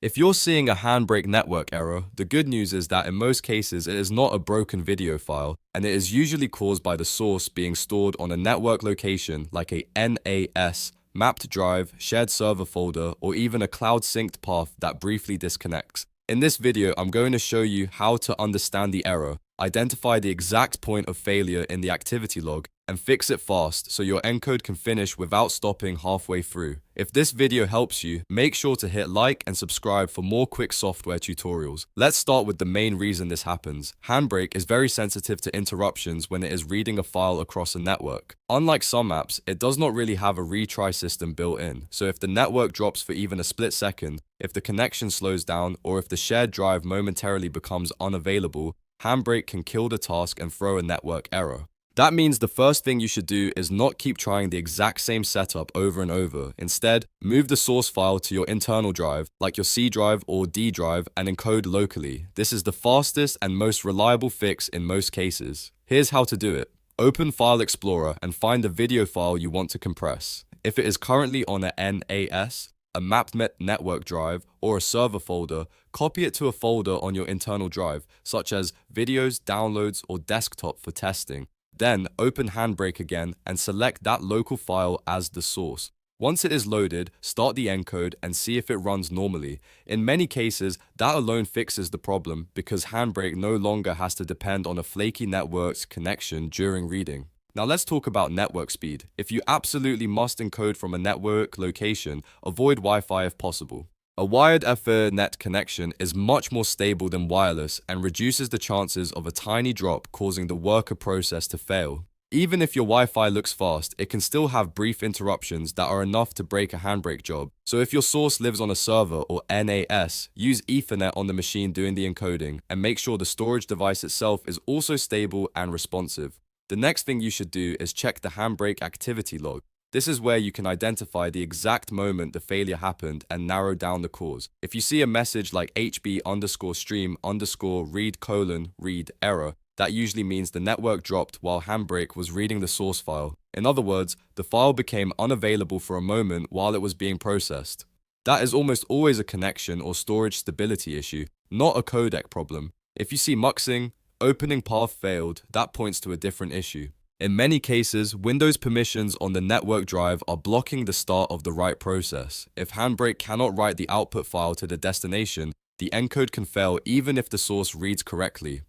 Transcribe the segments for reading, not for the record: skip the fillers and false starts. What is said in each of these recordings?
If you're seeing a HandBrake network error, the good news is that in most cases it is not a broken video file, and it is usually caused by the source being stored on a network location like a NAS, mapped drive, shared server folder, or even a cloud synced path that briefly disconnects. In this video, I'm going to show you how to understand the error, identify the exact point of failure in the activity log, and fix it fast so your encode can finish without stopping halfway through. If this video helps you, make sure to hit like and subscribe for more quick software tutorials. Let's start with the main reason this happens. HandBrake is very sensitive to interruptions when it is reading a file across a network. Unlike some apps, it does not really have a retry system built in, so if the network drops for even a split second, if the connection slows down, or if the shared drive momentarily becomes unavailable, HandBrake can kill the task and throw a network error. That means the first thing you should do is not keep trying the exact same setup over and over. Instead, move the source file to your internal drive, like your C drive or D drive, and encode locally. This is the fastest and most reliable fix in most cases. Here's how to do it. Open File Explorer and find the video file you want to compress. If it is currently on a NAS, a mapped network drive, or a server folder, copy it to a folder on your internal drive, such as videos, downloads, or desktop for testing. Then open HandBrake again and select that local file as the source. Once it is loaded, start the encode and see if it runs normally. In many cases, that alone fixes the problem because HandBrake no longer has to depend on a flaky network's connection during reading. Now let's talk about network speed. If you absolutely must encode from a network location, avoid Wi-Fi if possible. A wired Ethernet connection is much more stable than wireless and reduces the chances of a tiny drop causing the worker process to fail. Even if your Wi-Fi looks fast, it can still have brief interruptions that are enough to break a HandBrake job. So if your source lives on a server or NAS, use Ethernet on the machine doing the encoding and make sure the storage device itself is also stable and responsive. The next thing you should do is check the HandBrake activity log. This is where you can identify the exact moment the failure happened and narrow down the cause. If you see a message like HB_stream_read:read error, that usually means the network dropped while HandBrake was reading the source file. In other words, the file became unavailable for a moment while it was being processed. That is almost always a connection or storage stability issue, not a codec problem. If you see muxing, opening path failed, that points to a different issue. In many cases, Windows permissions on the network drive are blocking the start of the write process. If HandBrake cannot write the output file to the destination, the encode can fail even if the source reads correctly.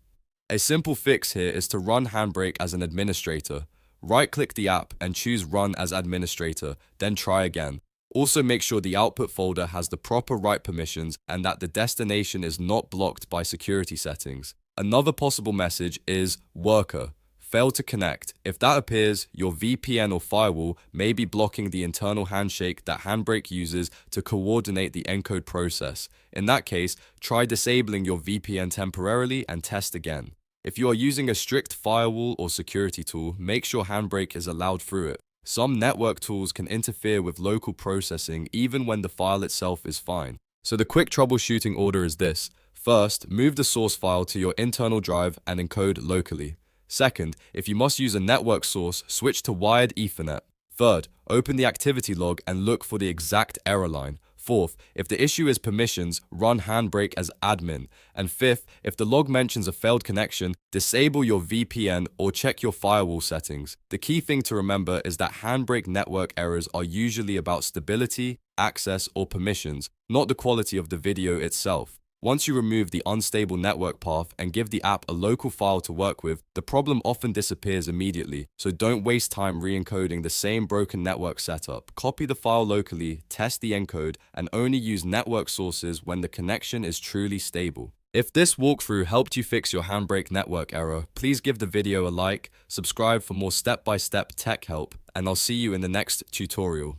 A simple fix here is to run HandBrake as an administrator. Right-click the app and choose Run as Administrator, then try again. Also make sure the output folder has the proper write permissions and that the destination is not blocked by security settings. Another possible message is Worker. Failed to connect. If that appears, your VPN or firewall may be blocking the internal handshake that HandBrake uses to coordinate the encode process. In that case, try disabling your VPN temporarily and test again. If you are using a strict firewall or security tool, make sure HandBrake is allowed through it. Some network tools can interfere with local processing even when the file itself is fine. So the quick troubleshooting order is this. First, move the source file to your internal drive and encode locally. Second, if you must use a network source, switch to wired Ethernet. Third, open the activity log and look for the exact error line. Fourth, if the issue is permissions, run HandBrake as admin. And fifth, if the log mentions a failed connection, disable your VPN or check your firewall settings. The key thing to remember is that HandBrake network errors are usually about stability, access, or permissions, not the quality of the video itself. Once you remove the unstable network path and give the app a local file to work with, the problem often disappears immediately, so don't waste time re-encoding the same broken network setup. Copy the file locally, test the encode, and only use network sources when the connection is truly stable. If this walkthrough helped you fix your HandBrake network error, please give the video a like, subscribe for more step-by-step tech help, and I'll see you in the next tutorial.